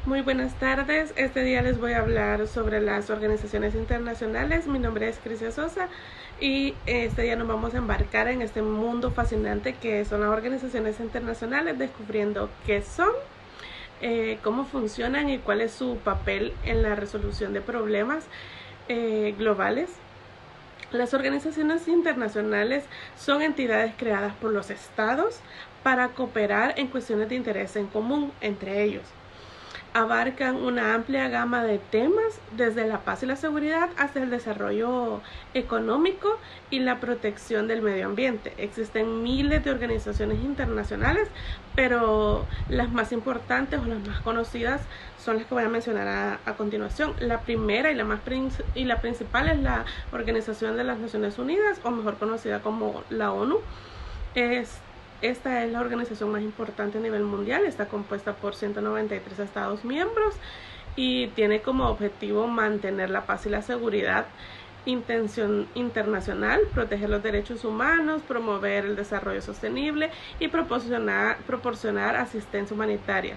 Muy buenas tardes. Este día les voy a hablar sobre las organizaciones internacionales. Mi nombre es Crisia Sosa y este día nos vamos a embarcar en este mundo fascinante que son las organizaciones internacionales, descubriendo qué son, cómo funcionan y cuál es su papel en la resolución de problemas globales. Las organizaciones internacionales son entidades creadas por los estados para cooperar en cuestiones de interés en común entre ellos. Abarcan una amplia gama de temas, desde la paz y la seguridad hasta el desarrollo económico y la protección del medio ambiente. Existen miles de organizaciones internacionales, pero las más importantes o las más conocidas son las que voy a mencionar a continuación. La primera y la principal es la Organización de las Naciones Unidas, o mejor conocida como la ONU. Esta es la organización más importante a nivel mundial, está compuesta por 193 estados miembros y tiene como objetivo mantener la paz y la seguridad internacional, proteger los derechos humanos, promover el desarrollo sostenible y proporcionar asistencia humanitaria.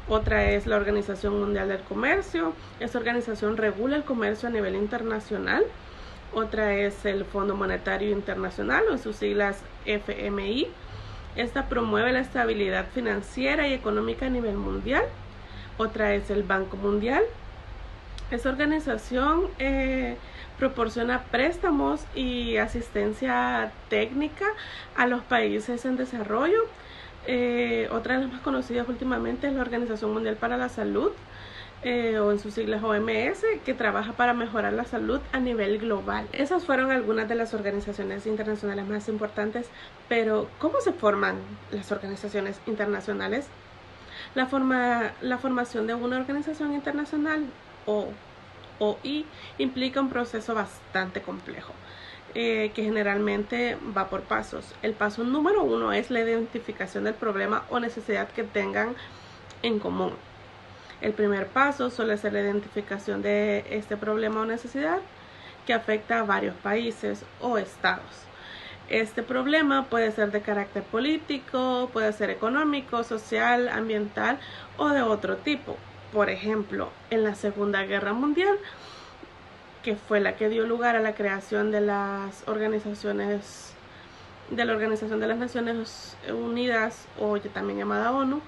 Otra es la Organización Mundial del Comercio. Esta organización regula el comercio a nivel internacional. Otra es el Fondo Monetario Internacional, o en sus siglas FMI. Esta promueve la estabilidad financiera y económica a nivel mundial. Otra es el Banco Mundial. Esta organización proporciona préstamos y asistencia técnica a los países en desarrollo. Otra de las más conocidas últimamente es la Organización Mundial para la Salud, o en sus siglas OMS, que trabaja para mejorar la salud a nivel global. Esas fueron algunas de las organizaciones internacionales más importantes, pero ¿cómo se forman las organizaciones internacionales? La formación de una organización internacional OI implica un proceso bastante complejo, que generalmente va por pasos. El paso número 1 es la identificación del problema o necesidad que tengan en común. El primer paso suele ser la identificación de este problema o necesidad que afecta a varios países o estados. Este problema puede ser de carácter político, puede ser económico, social, ambiental o de otro tipo. Por ejemplo, en la Segunda Guerra Mundial, que fue la que dio lugar a la creación de la Organización de las Naciones Unidas, o también llamada ONU,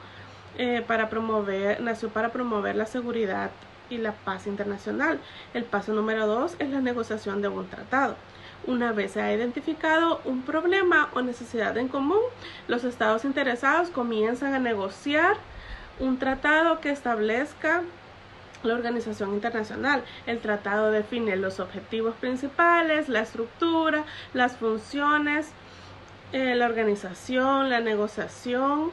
nació para promover la seguridad y la paz internacional. El paso número 2 es la negociación de un tratado. Una vez se ha identificado un problema o necesidad en común, los estados interesados comienzan a negociar un tratado que establezca la organización internacional. El tratado define los objetivos principales, la estructura, las funciones, la organización, la negociación,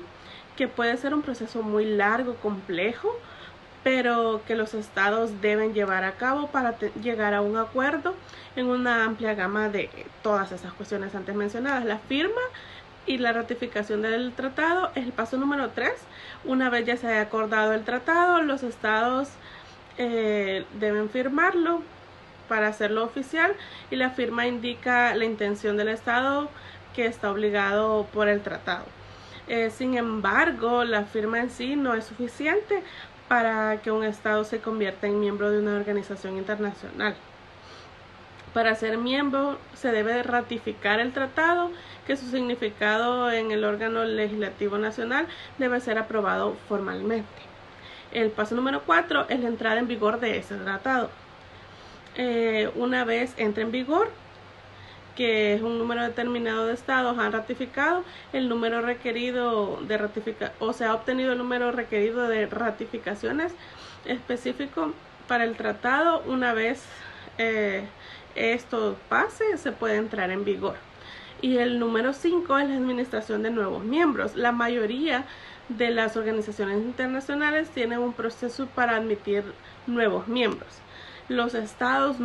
que puede ser un proceso muy largo, complejo, pero que los estados deben llevar a cabo para llegar a un acuerdo en una amplia gama de todas esas cuestiones antes mencionadas. La firma y la ratificación del tratado es el paso número 3. Una vez ya se haya acordado el tratado, los estados deben firmarlo para hacerlo oficial, y la firma indica la intención del estado que está obligado por el tratado. Sin embargo, la firma en sí no es suficiente para que un estado se convierta en miembro de una organización internacional. Para ser miembro se debe ratificar el tratado, que su significado en el órgano legislativo nacional debe ser aprobado formalmente. El paso número 4 es la entrada en vigor de ese tratado. Una vez entre en vigor, que es un número determinado de estados han ratificado el número requerido de se ha obtenido el número requerido de ratificaciones específico para el tratado. Una vez esto pase, se puede entrar en vigor. Y el número 5 es la administración de nuevos miembros. La mayoría de las organizaciones internacionales tienen un proceso para admitir nuevos miembros. Los estados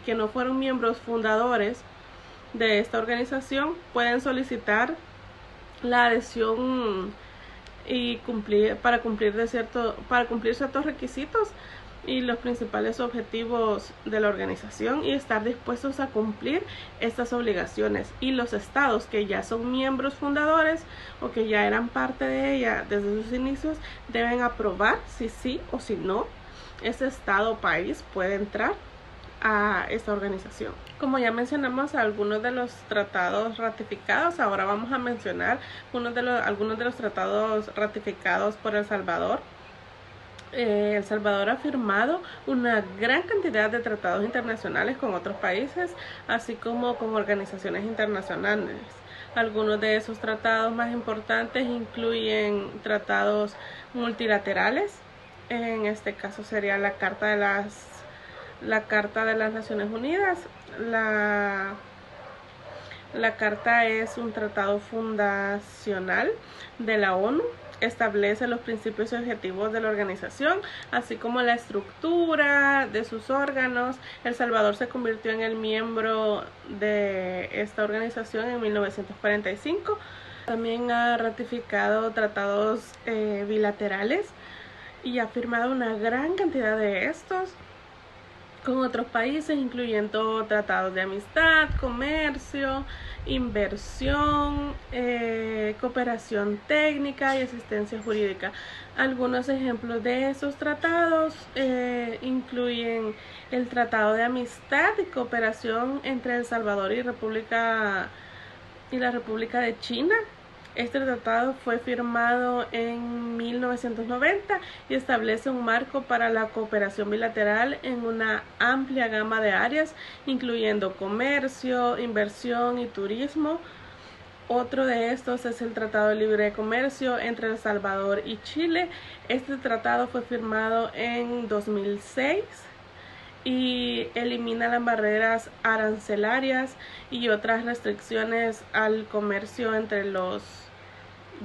que no fueron miembros fundadores de esta organización pueden solicitar la adhesión y para cumplir ciertos requisitos y los principales objetivos de la organización y estar dispuestos a cumplir estas obligaciones. Y los estados que ya son miembros fundadores o que ya eran parte de ella desde sus inicios deben aprobar si sí o si no ese estado o país puede entrar a esta organización. Como ya mencionamos algunos de los tratados ratificados, ahora vamos a mencionar algunos de los tratados ratificados por El Salvador. El Salvador ha firmado una gran cantidad de tratados internacionales con otros países, así como con organizaciones internacionales. Algunos de esos tratados más importantes incluyen tratados multilaterales. En este caso sería la Carta de las Naciones Unidas. La Carta es un tratado fundacional de la ONU. Establece los principios y objetivos de la organización, así como la estructura de sus órganos. El Salvador se convirtió en el miembro de esta organización en 1945. También ha ratificado tratados bilaterales y ha firmado una gran cantidad de estos con otros países, incluyendo tratados de amistad, comercio, inversión, cooperación técnica y asistencia jurídica. Algunos ejemplos de esos tratados incluyen el Tratado de Amistad y Cooperación entre El Salvador y la República de China. Este tratado fue firmado en 1990 y establece un marco para la cooperación bilateral en una amplia gama de áreas, incluyendo comercio, inversión y turismo. Otro de estos es el Tratado de Libre Comercio entre El Salvador y Chile. Este tratado fue firmado en 2006 y elimina las barreras arancelarias y otras restricciones al comercio entre los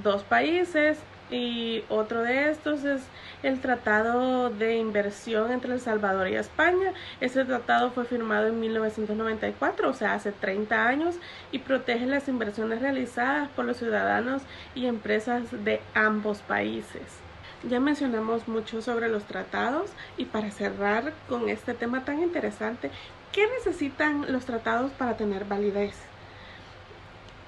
dos países. Y otro de estos es el Tratado de Inversión entre El Salvador y España. Este tratado fue firmado en 1994, o sea, hace 30 años, y protege las inversiones realizadas por los ciudadanos y empresas de ambos países. Ya mencionamos mucho sobre los tratados y para cerrar con este tema tan interesante, ¿qué necesitan los tratados para tener validez?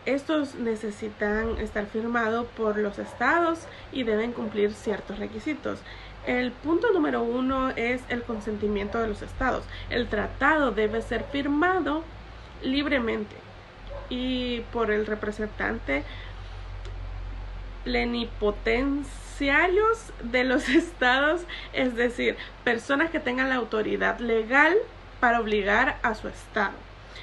Estos necesitan estar firmados por los estados y deben cumplir ciertos requisitos. El punto número 1 es el consentimiento de los estados. El tratado debe ser firmado libremente y por el representante plenipotenciarios de los estados, es decir, personas que tengan la autoridad legal para obligar a su estado.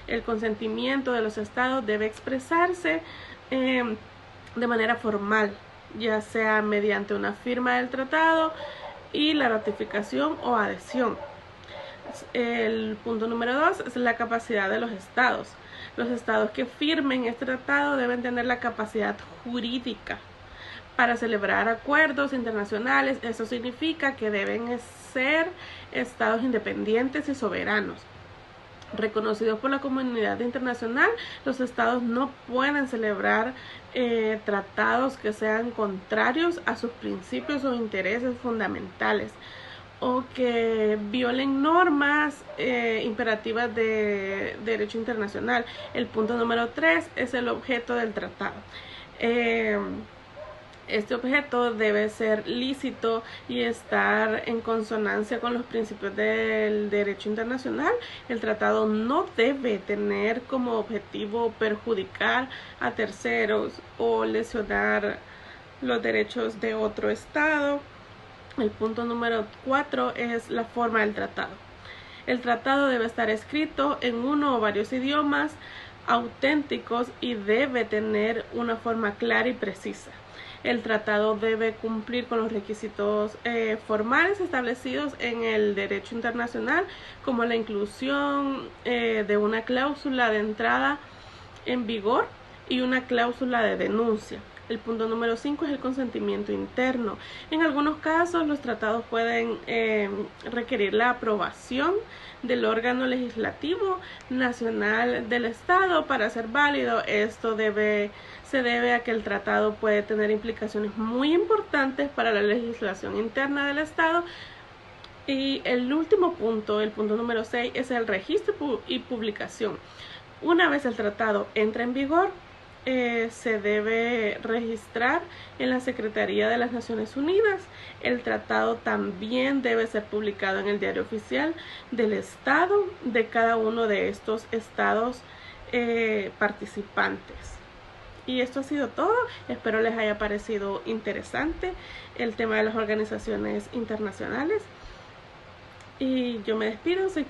El consentimiento de los estados debe expresarse de manera formal, ya sea mediante una firma del tratado y la ratificación o adhesión. El punto número 2 es la capacidad de los estados. Los estados que firmen este tratado deben tener la capacidad jurídica para celebrar acuerdos internacionales. Eso significa que deben ser estados independientes y soberanos, reconocidos por la comunidad internacional. Los estados no pueden celebrar tratados que sean contrarios a sus principios o intereses fundamentales o que violen normas imperativas de derecho internacional. El punto número 3 es el objeto del tratado. Este objeto debe ser lícito y estar en consonancia con los principios del derecho internacional. El tratado no debe tener como objetivo perjudicar a terceros o lesionar los derechos de otro estado. El punto número 4 es la forma del tratado. El tratado debe estar escrito en uno o varios idiomas auténticos y debe tener una forma clara y precisa. El tratado debe cumplir con los requisitos formales establecidos en el derecho internacional, como la inclusión de una cláusula de entrada en vigor y una cláusula de denuncia. El punto número 5 es el consentimiento interno. En algunos casos los tratados pueden requerir la aprobación del órgano legislativo nacional del estado para ser válido. Esto se debe a que el tratado puede tener implicaciones muy importantes para la legislación interna del estado Y el último punto, el punto número 6, es el registro y publicación. Una vez el tratado entra en vigor, se debe registrar en la Secretaría de las Naciones Unidas. El tratado también debe ser publicado en el diario oficial del estado de cada uno de estos estados participantes. Y esto ha sido todo. Espero les haya parecido interesante el tema de las organizaciones internacionales. Y yo me despido, soy